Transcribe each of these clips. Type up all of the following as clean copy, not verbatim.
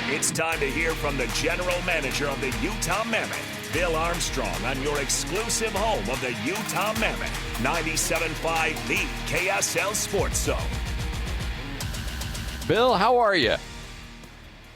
It's time to hear from the general manager of the Utah Mammoth, Bill Armstrong, on your exclusive home of the Utah Mammoth, 97.5 The KSL Sports Zone. Bill, how are you?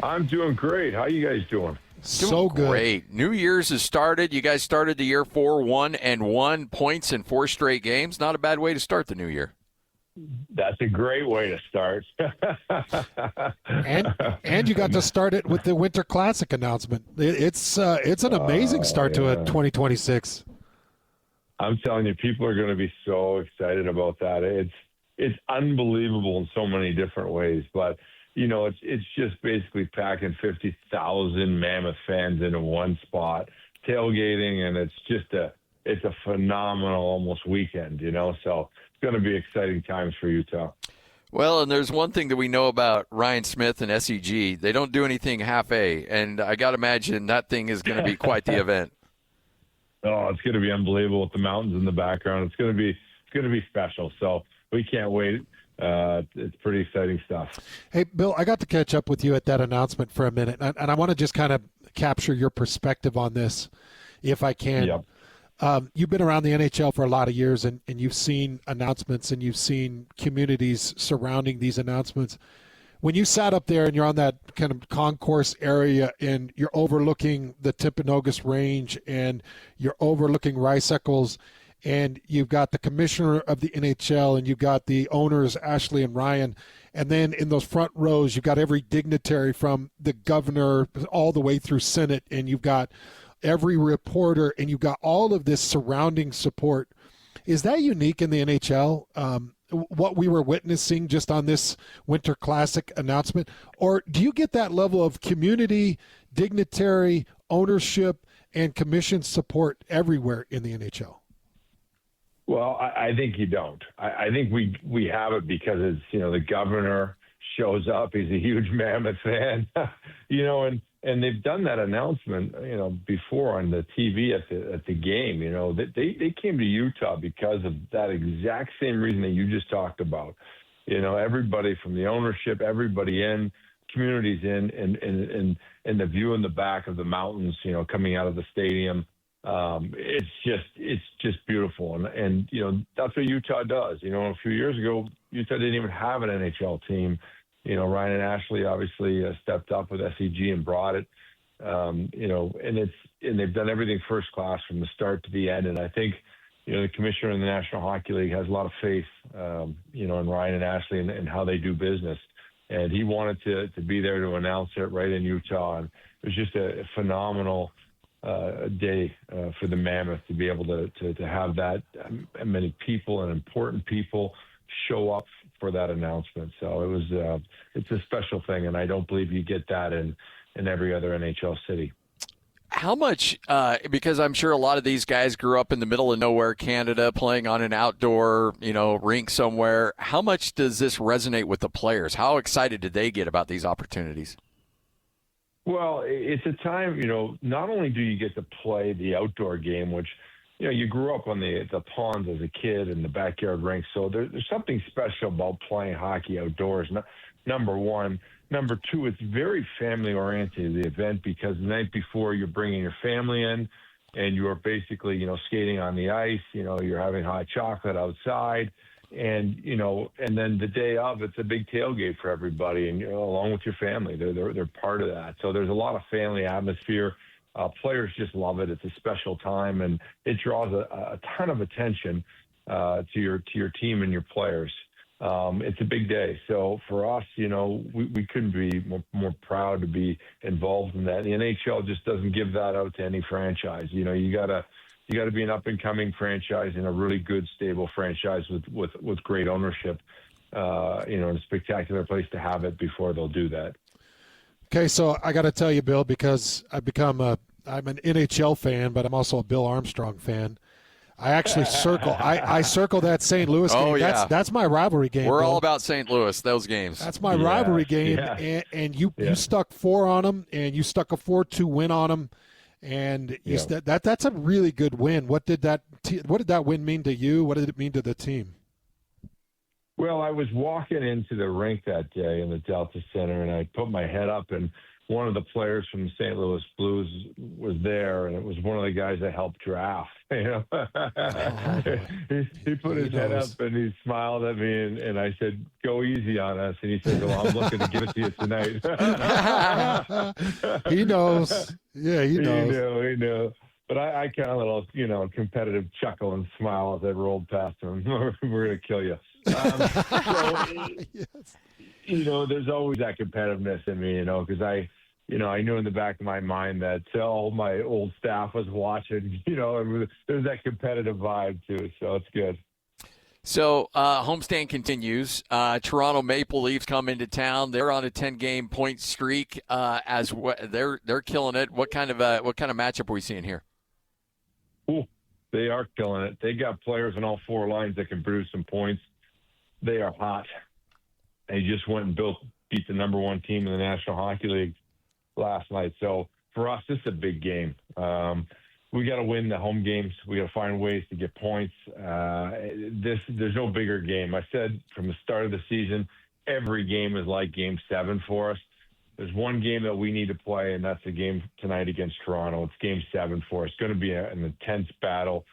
I'm doing great. How you guys doing? So good. Great. New Year's has started. You guys started the year 4-1 points in 4 straight games. Not a bad way to start the new year. That's a great way to start. and you got to start it with the Winter Classic announcement. It's an amazing start to a 2026. I'm telling you, people are going to be so excited about that. It's unbelievable in so many different ways, but you know, it's just basically packing 50,000 Mammoth fans into one spot, tailgating, and it's a phenomenal almost weekend, you know. So it's going to be exciting times for Utah. Well, and there's one thing that we know about Ryan Smith and SEG. They don't do anything half-A, and I got to imagine that thing is going to be quite the event. Oh, it's going to be unbelievable with the mountains in the background. It's going to be special. So we can't wait. It's pretty exciting stuff. Hey, Bill, I got to catch up with you at that announcement for a minute, and I want to just kind of capture your perspective on this, if I can. Yep. You've been around the NHL for a lot of years, and you've seen announcements, and you've seen communities surrounding these announcements. When you sat up there and you're on that kind of concourse area and you're overlooking the Timpanogos Range and you're overlooking Rice-Eccles, and you've got the commissioner of the NHL and you've got the owners, Ashley and Ryan, and then in those front rows, you've got every dignitary from the governor all the way through Senate, and you've got every reporter, and you've got all of this surrounding support. Is that unique in the NHL, what we were witnessing just on this Winter Classic announcement? Or do you get that level of community, dignitary, ownership, and commission support everywhere in the NHL? Well, I think you don't. I think we have it because it's, you know, the governor shows up. He's a huge Mammoth fan, you know, and they've done that announcement, you know, before on the TV at the game. You know, they came to Utah because of that exact same reason that you just talked about. You know, everybody from the ownership, everybody in, communities in, and the view in the back of the mountains, you know, coming out of the stadium. It's just beautiful. And, you know, that's what Utah does. You know, a few years ago, Utah didn't even have an NHL team. You know, Ryan and Ashley obviously stepped up with SEG and brought it, you know, and they've done everything first class from the start to the end. And I think, you know, the commissioner in the National Hockey League has a lot of faith, you know, in Ryan and Ashley and how they do business. And he wanted to be there to announce it right in Utah. And it was just a phenomenal day for the Mammoth to be able to have that many people and important people show up for that announcement. So it's a special thing, and I don't believe you get that in every other NHL city. How much, because I'm sure a lot of these guys grew up in the middle of nowhere, Canada, playing on an outdoor, you know, rink somewhere. How much does this resonate with the players? How excited did they get about these opportunities? Well, it's a time, you know, not only do you get to play the outdoor game, which, you know, you grew up on the ponds as a kid and the backyard rinks. So there's something special about playing hockey outdoors, number one. Number two, it's very family-oriented, the event, because the night before you're bringing your family in and you are basically, you know, skating on the ice. You know, you're having hot chocolate outside. And, you know, and then the day of, it's a big tailgate for everybody, and, you know, along with your family. They're part of that. So there's a lot of family atmosphere. Players just love it. It's a special time, and it draws a ton of attention to your team and your players. It's a big day. So for us, you know, we couldn't be more proud to be involved in that. The NHL just doesn't give that out to any franchise. You know, you gotta be an up-and-coming franchise and a really good, stable franchise with great ownership, you know, and a spectacular place to have it before they'll do that. Okay, so I got to tell you, Bill, because I'm an NHL fan, but I'm also a Bill Armstrong fan. I actually circle that St. Louis game. Oh, yeah. That's my rivalry game. We're Bill. all about St. Louis, those games. That's my rivalry game, yeah. and you stuck 4 on them, and you stuck a 4-2 win on them. And that's a really good win. What did that win mean to you? What did it mean to the team? Well, I was walking into the rink that day in the Delta Center, and I put my head up, and one of the players from the St. Louis Blues was there, and it was one of the guys that helped draft. You know, he put his head up and he smiled at me, and I said, "Go easy on us." And he said, "Well, I'm looking to give it to you tonight." He knows. Yeah, he knows. He knew. But I kind of little, competitive chuckle and smile as I rolled past him. We're going to kill you. Yes. There's always that competitiveness in me, because I knew in the back of my mind that all my old staff was watching, and there's that competitive vibe too. So it's good. So homestand continues. Toronto Maple Leafs come into town. They're on a 10-game point streak. They're killing it. What kind of matchup are we seeing here? Ooh, they are killing it. They got players on all four lines that can produce some points. They are hot. They just went and beat the number one team in the National Hockey League last night. So for us, this is a big game. We got to win the home games. We got to find ways to get points. There's no bigger game. I said from the start of the season, every game is like Game 7 for us. There's one game that we need to play, and that's the game tonight against Toronto. It's Game 7 for us. It's going to be an intense battle.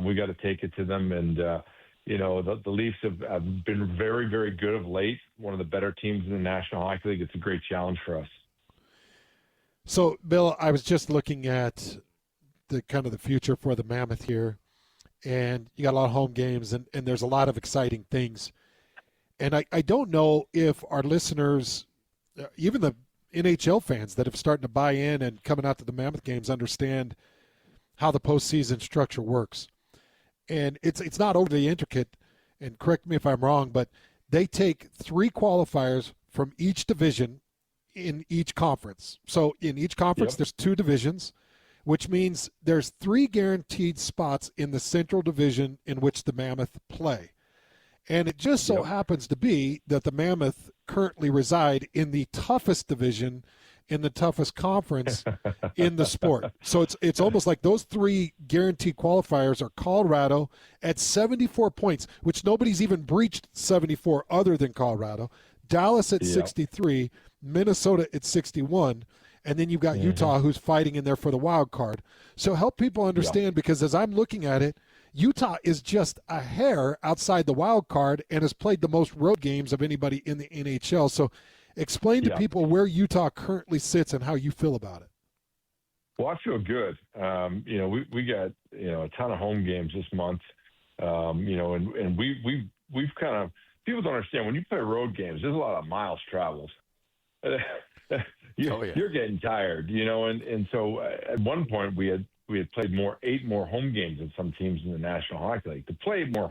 We got to take it to them, and the Leafs have been very, very good of late. One of the better teams in the National Hockey League. It's a great challenge for us. So, Bill, I was just looking at the kind of the future for the Mammoth here, and you got a lot of home games, and there's a lot of exciting things. And I don't know if our listeners, even the NHL fans that have started to buy in and coming out to the Mammoth games, understand how the postseason structure works. And it's not overly intricate, and correct me if I'm wrong, but they take 3 qualifiers from each division in each conference. So in each conference, There's 2 divisions, which means there's 3 guaranteed spots in the Central Division in which the Mammoth play. And it just so happens to be that the Mammoth currently reside in the toughest division in the toughest conference in the sport. So it's almost like those 3 guaranteed qualifiers are Colorado at 74 points, which nobody's even breached 74 other than Colorado, Dallas at 63, Minnesota at 61, and then you've got Utah who's fighting in there for the wild card. So help people understand, because as I'm looking at it, Utah is just a hair outside the wild card and has played the most road games of anybody in the NHL. So explain to people where Utah currently sits and how you feel about it. Well, I feel good. We got, a ton of home games this month. And we've kind of, people don't understand, when you play road games, there's a lot of miles traveled. You're getting tired, and so at one point we had played 8 more home games than some teams in the National Hockey League. To play more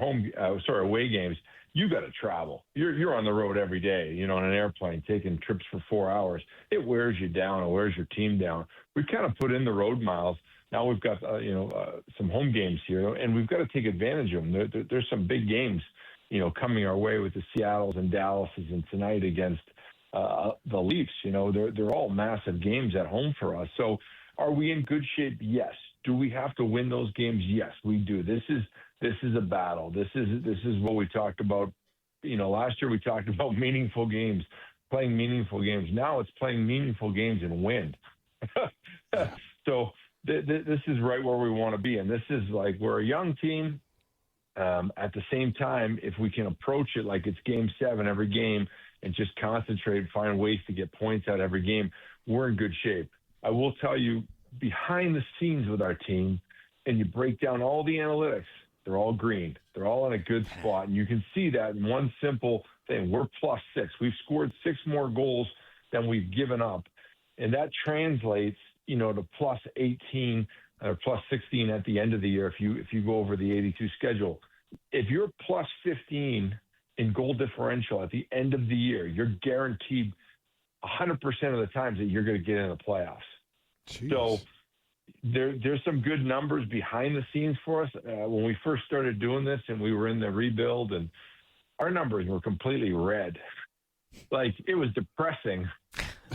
away games, you got to travel. You're on the road every day, on an airplane, taking trips for 4 hours. It wears you down. It wears your team down. We've kind of put in the road miles. Now we've got, some home games here, and we've got to take advantage of them. There's some big games, coming our way with the Seattles and Dallases, and tonight against the Leafs. They're all massive games at home for us. So are we in good shape? Yes. Do we have to win those games? Yes, we do. This is a battle. This is what we talked about. Last year we talked about meaningful games, playing meaningful games. Now it's playing meaningful games and win. So this is right where we want to be. And this is like, we're a young team. At the same time, if we can approach it like it's Game 7 every game and just concentrate and find ways to get points out every game, we're in good shape. I will tell you, behind the scenes with our team, and you break down all the analytics, they're all green. They're all in a good spot. And you can see that in one simple thing. We're +6. We've scored 6 more goals than we've given up. And that translates, to +18 or +16 at the end of the year if you go over the 82 schedule. If you're +15 in goal differential at the end of the year, you're guaranteed 100% of the times that you're going to get in the playoffs. Jeez. So there's some good numbers behind the scenes for us. When we first started doing this and we were in the rebuild, and our numbers were completely red. Like, it was depressing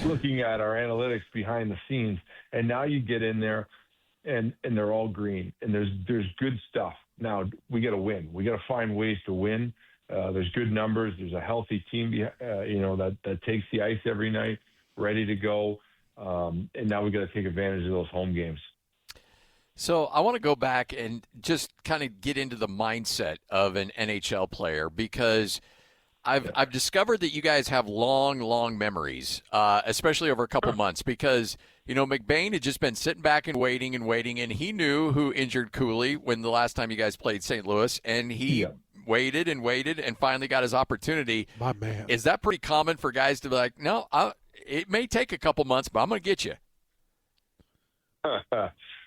looking at our analytics behind the scenes. And now you get in there and they're all green, and there's good stuff. Now we got to win. We got to find ways to win. There's good numbers. There's a healthy team, that takes the ice every night, ready to go. and now we got to take advantage of those home games. So I want to go back and just kind of get into the mindset of an NHL player, because I've discovered that you guys have long memories, especially over a couple months, because, McBain had just been sitting back and waiting, and he knew who injured Cooley when the last time you guys played St. Louis, and he waited and finally got his opportunity. My man. Is that pretty common for guys to be like, no, it may take a couple months, but I'm going to get you?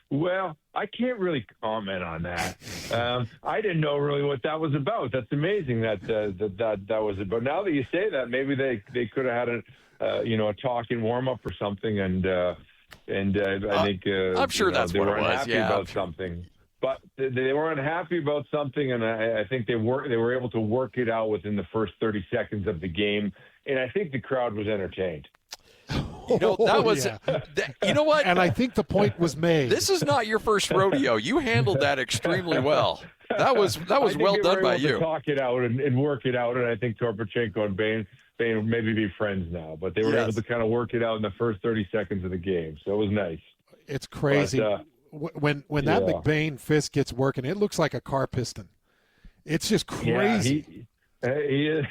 Well, I can't really comment on that. I didn't know really what that was about. That's amazing that was about. Now that you say that, maybe they could have had a talking warm up or something, and I think I'm sure that's they what were it was. unhappy about something. But they were unhappy about something, and I think they were able to work it out within the first 30 seconds of the game, and I think the crowd was entertained. That was, you know what? And I think the point was made. This is not your first rodeo. You handled that extremely well. That was well done by you. To talk it out and work it out, and I think Torpachenko and Bain will maybe be friends now, but they were able to kind of work it out in the first 30 seconds of the game, so it was nice. It's crazy. But, when that McBain fist gets working, it looks like a car piston. It's just crazy. He is.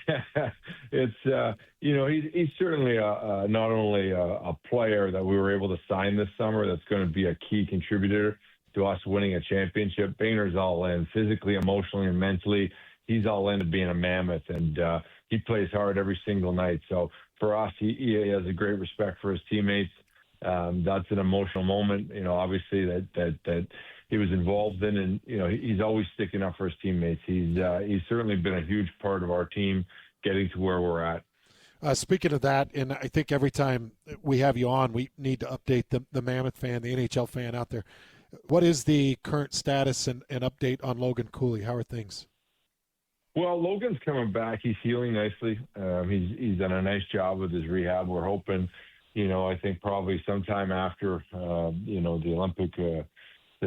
It's he's certainly not only a player that we were able to sign this summer that's going to be a key contributor to us winning a championship. Boehner's all in, physically, emotionally, and mentally. He's all into being a Mammoth, and he plays hard every single night. So for us, he has a great respect for his teammates. That's an emotional moment, obviously that he was involved in, and he's always sticking up for his teammates. He's certainly been a huge part of our team getting to where we're at. Speaking of that, and I think every time we have you on, we need to update the Mammoth fan, the NHL fan out there. What is the current status and update on Logan Cooley? How are things? Well, Logan's coming back. He's healing nicely. He's done a nice job with his rehab. We're hoping, I think probably sometime after, the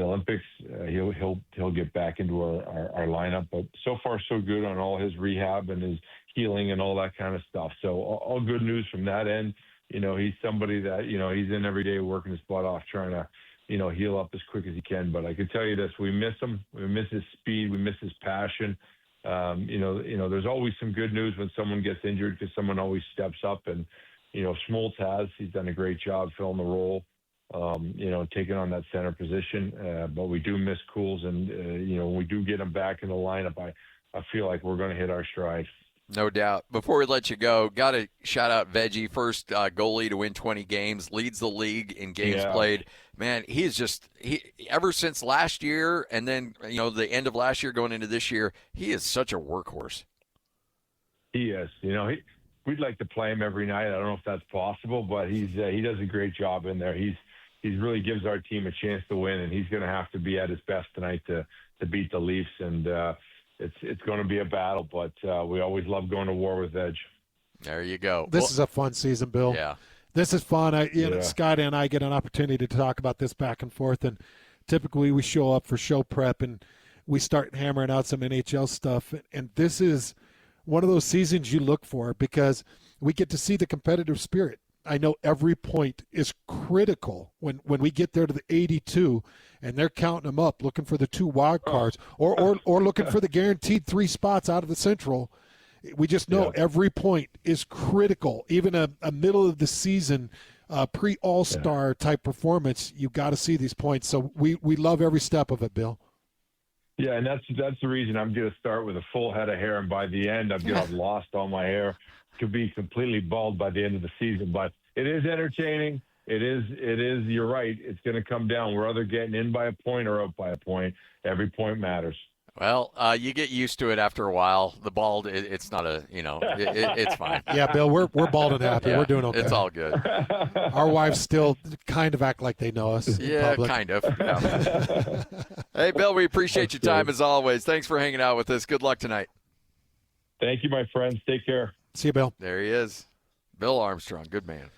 Olympics, he'll get back into our lineup. But so far, so good on all his rehab and his healing and all that kind of stuff. So all good news from that end. He's somebody that, he's in every day working his butt off trying to, heal up as quick as he can. But I can tell you this, we miss him. We miss his speed. We miss his passion. There's always some good news when someone gets injured because someone always steps up. And, Schmaltz he's done a great job filling the role. Taking on that center position. But we do miss Cools, and, when we do get him back in the lineup, I feel like we're going to hit our stride. No doubt. Before we let you go, got to shout out Veggie, first goalie to win 20 games, leads the league in games played. Man, he ever since last year and then, the end of last year going into this year, he is such a workhorse. He is. We'd like to play him every night. I don't know if that's possible, but he does a great job in there. He really gives our team a chance to win, and he's going to have to be at his best tonight to beat the Leafs. And it's going to be a battle, but we always love going to war with Veg. There you go. This is a fun season, Bill. Yeah. This is fun. Scott and I get an opportunity to talk about this back and forth, and typically we show up for show prep and we start hammering out some NHL stuff. And this is one of those seasons you look for because we get to see the competitive spirit. I know every point is critical when we get there to the 82 and they're counting them up, looking for the 2 wild cards or looking for the guaranteed 3 spots out of the Central. We just know every point is critical. Even a middle of the season pre-All-Star type performance, you've got to see these points. So we love every step of it, Bill. Yeah, and that's the reason I'm going to start with a full head of hair, and by the end, I'm going to have lost all my hair. Could be completely bald by the end of the season, but it is entertaining. It is. You're right. It's going to come down. We're either getting in by a point or out by a point. Every point matters. Well, you get used to it after a while. The bald, it's not it's fine. Yeah, Bill, we're bald and happy. Yeah, we're doing okay. It's all good. Our wives still kind of act like they know us. Yeah, kind of. Yeah. Hey, Bill, we appreciate your time as always. Thanks for hanging out with us. Good luck tonight. Thank you, my friends. Take care. See you, Bill. There he is. Bill Armstrong. Good man.